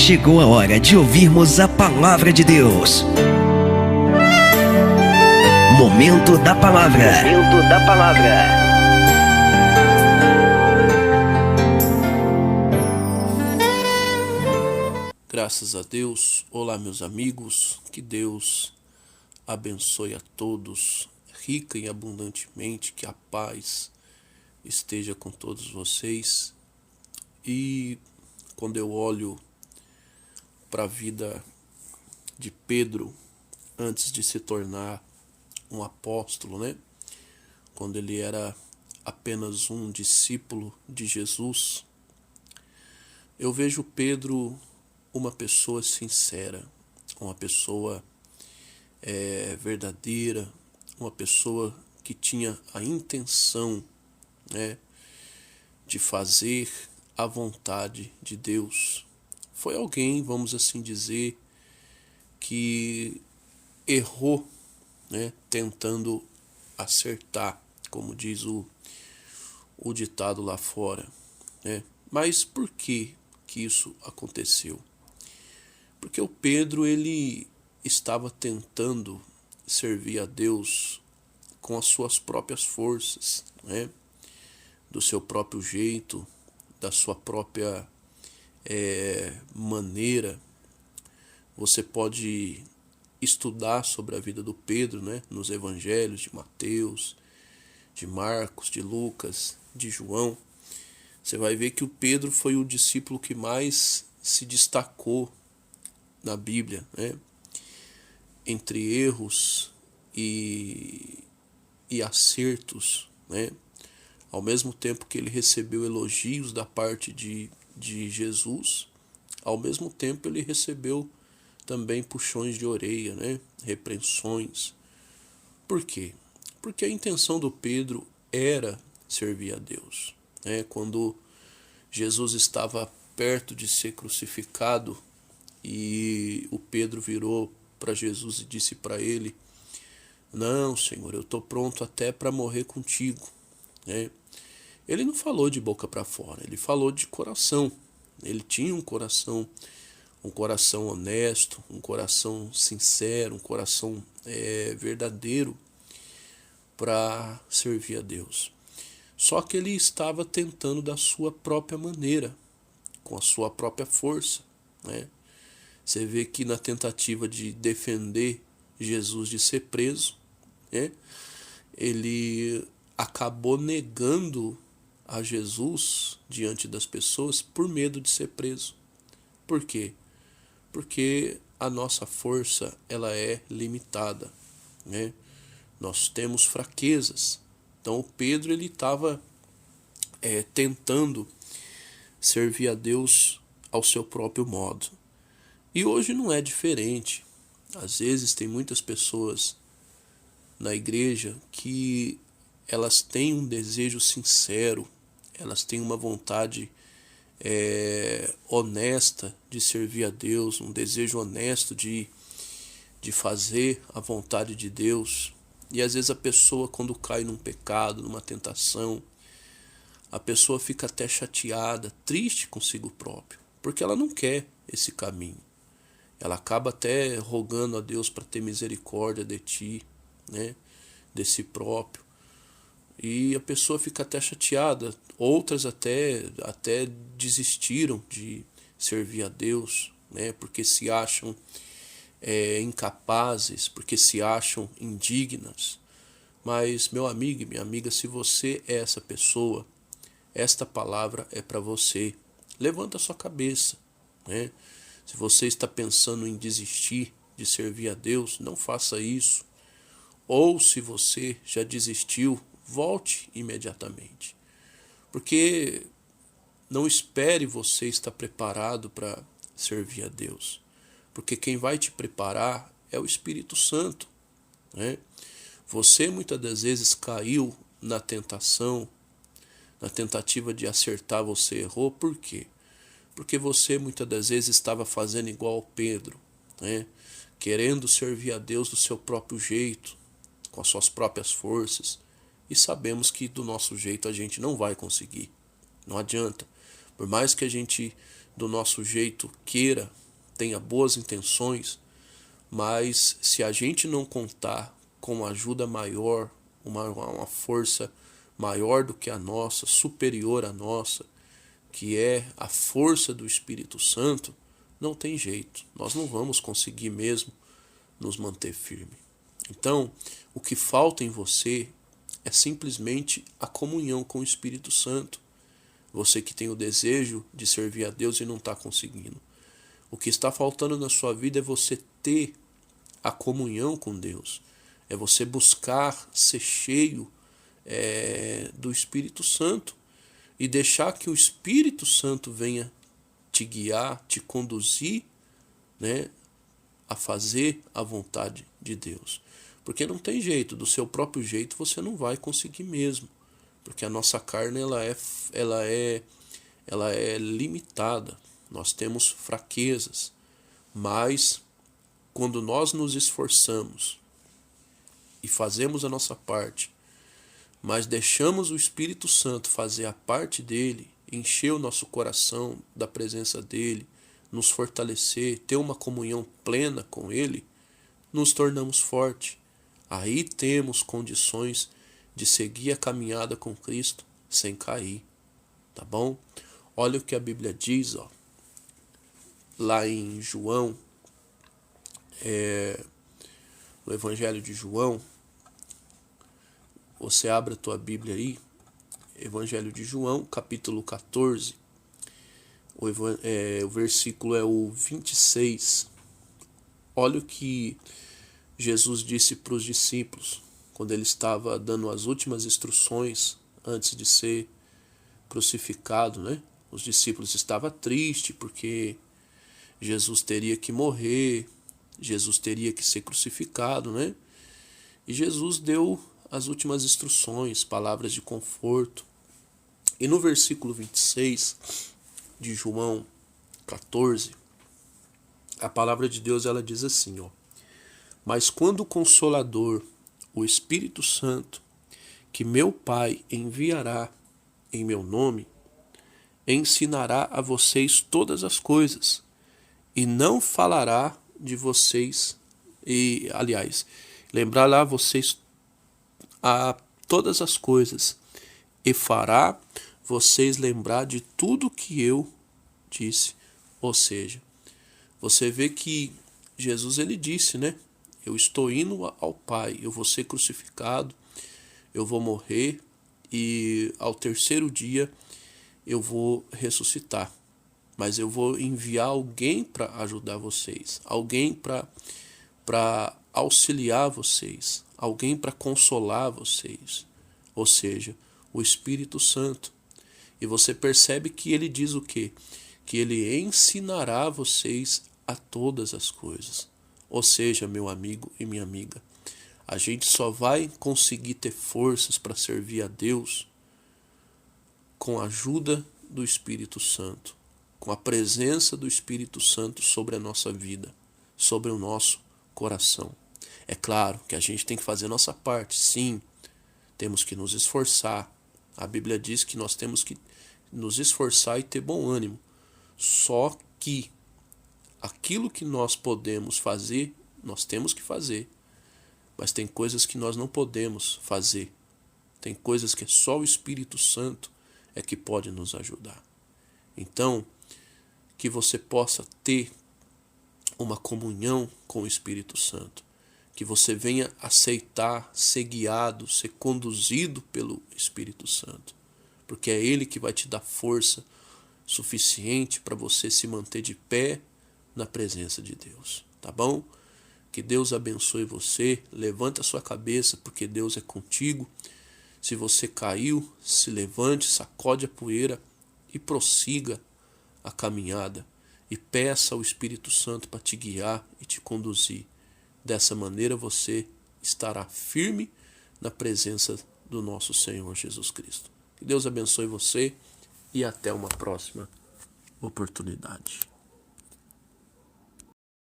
chegou a hora de ouvirmos a palavra de Deus. Momento da palavra. Momento da palavra. Graças a Deus. Olá, meus amigos. Que Deus abençoe a todos, rica e abundantemente. Que a paz esteja com todos vocês. E quando eu olho para a vida de Pedro, antes de se tornar um apóstolo, né? Quando ele era apenas um discípulo de Jesus, eu vejo Pedro uma pessoa sincera, uma pessoa verdadeira, uma pessoa que tinha a intenção, né, de fazer a vontade de Deus. Foi alguém, vamos assim dizer, que errou, né, tentando acertar, como diz o ditado lá fora, né? Mas por que isso aconteceu? Porque o Pedro, ele estava tentando servir a Deus com as suas próprias forças, né? Do seu próprio jeito, da sua própria maneira. Você pode estudar sobre a vida do Pedro, né? Nos evangelhos de Mateus, de Marcos, de Lucas, de João. Você vai ver que o Pedro foi o discípulo que mais se destacou na Bíblia, né? Entre erros e acertos, né? Ao mesmo tempo que ele recebeu elogios da parte de Jesus, ao mesmo tempo ele recebeu também puxões de orelha, né? Repreensões. Por quê? Porque a intenção do Pedro era servir a Deus, né? Quando Jesus estava perto de ser crucificado e o Pedro virou para Jesus e disse para ele: "Não, Senhor, eu estou pronto até para morrer contigo", né? Ele não falou de boca para fora, ele falou de coração. Ele tinha um coração honesto, um coração sincero, um coração verdadeiro para servir a Deus. Só que ele estava tentando da sua própria maneira, com a sua própria força, né? Você vê que na tentativa de defender Jesus de ser preso, né, ele acabou negando a Jesus diante das pessoas por medo de ser preso. Por quê? Porque a nossa força, ela é limitada, né? Nós temos fraquezas. Então o Pedro, ele estava tentando servir a Deus ao seu próprio modo. E hoje não é diferente. Às vezes tem muitas pessoas na igreja que elas têm um desejo sincero, elas têm uma vontade honesta de servir a Deus, um desejo honesto de fazer a vontade de Deus. E às vezes a pessoa, quando cai num pecado, numa tentação, a pessoa fica até chateada, triste consigo próprio, porque ela não quer esse caminho. Ela acaba até rogando a Deus para ter misericórdia de ti, né, de si próprio. E a pessoa fica até chateada. Outras até desistiram de servir a Deus, né, porque se acham incapazes, porque se acham indignas. Mas, meu amigo e minha amiga, se você é essa pessoa, esta palavra é para você. Levanta a sua cabeça, né? Se você está pensando em desistir de servir a Deus, não faça isso. Ou se você já desistiu, volte imediatamente. Porque não espere você estar preparado para servir a Deus. Porque quem vai te preparar é o Espírito Santo, né? Você muitas das vezes caiu na tentação, na tentativa de acertar, você errou. Por quê? Porque você muitas das vezes estava fazendo igual ao Pedro, né? Querendo servir a Deus do seu próprio jeito, com as suas próprias forças. E sabemos que do nosso jeito a gente não vai conseguir. Não adianta. Por mais que a gente do nosso jeito queira, tenha boas intenções, mas se a gente não contar com uma ajuda maior, uma força maior do que a nossa, superior à nossa, que é a força do Espírito Santo, não tem jeito. Nós não vamos conseguir mesmo nos manter firme. Então, o que falta em você é simplesmente a comunhão com o Espírito Santo. Você que tem o desejo de servir a Deus e não está conseguindo. O que está faltando na sua vida é você ter a comunhão com Deus. É você buscar ser cheio do Espírito Santo e deixar que o Espírito Santo venha te guiar, te conduzir, né, a fazer a vontade de Deus. Porque não tem jeito, do seu próprio jeito você não vai conseguir mesmo. Porque a nossa carne ela é limitada. Nós temos fraquezas. Mas quando nós nos esforçamos e fazemos a nossa parte, mas deixamos o Espírito Santo fazer a parte dele, encher o nosso coração da presença dele, nos fortalecer, ter uma comunhão plena com ele, nos tornamos fortes. Aí temos condições de seguir a caminhada com Cristo sem cair, tá bom? Olha o que a Bíblia diz, ó, lá em João, no Evangelho de João. Você abre a tua Bíblia aí, Evangelho de João, capítulo 14, o versículo é o 26. Olha o que Jesus disse para os discípulos, quando ele estava dando as últimas instruções antes de ser crucificado, né? Os discípulos estavam tristes porque Jesus teria que morrer, Jesus teria que ser crucificado, né? E Jesus deu as últimas instruções, palavras de conforto. E no versículo 26 de João 14, a palavra de Deus ela diz assim, ó: mas quando o Consolador, o Espírito Santo, que meu Pai enviará em meu nome, ensinará a vocês todas as coisas, e não falará de vocês, lembrará vocês a todas as coisas, e fará vocês lembrar de tudo que eu disse. Ou seja, você vê que Jesus ele disse, né? Eu estou indo ao Pai, eu vou ser crucificado, eu vou morrer e ao terceiro dia eu vou ressuscitar. Mas eu vou enviar alguém para ajudar vocês, alguém para auxiliar vocês, alguém para consolar vocês, ou seja, o Espírito Santo. E você percebe que ele diz o quê? Que ele ensinará vocês a todas as coisas. Ou seja, meu amigo e minha amiga, a gente só vai conseguir ter forças para servir a Deus com a ajuda do Espírito Santo, com a presença do Espírito Santo sobre a nossa vida, sobre o nosso coração. É claro que a gente tem que fazer a nossa parte, sim, temos que nos esforçar. A Bíblia diz que nós temos que nos esforçar e ter bom ânimo. Só que aquilo que nós podemos fazer, nós temos que fazer. Mas tem coisas que nós não podemos fazer. Tem coisas que só o Espírito Santo é que pode nos ajudar. Então, que você possa ter uma comunhão com o Espírito Santo. Que você venha aceitar, ser guiado, ser conduzido pelo Espírito Santo. Porque é Ele que vai te dar força suficiente para você se manter de pé na presença de Deus. Tá bom? Que Deus abençoe você. Levanta a sua cabeça, porque Deus é contigo. Se você caiu, se levante, sacode a poeira e prossiga a caminhada. E peça ao Espírito Santo para te guiar e te conduzir. Dessa maneira você estará firme na presença do nosso Senhor Jesus Cristo. Que Deus abençoe você e até uma próxima oportunidade.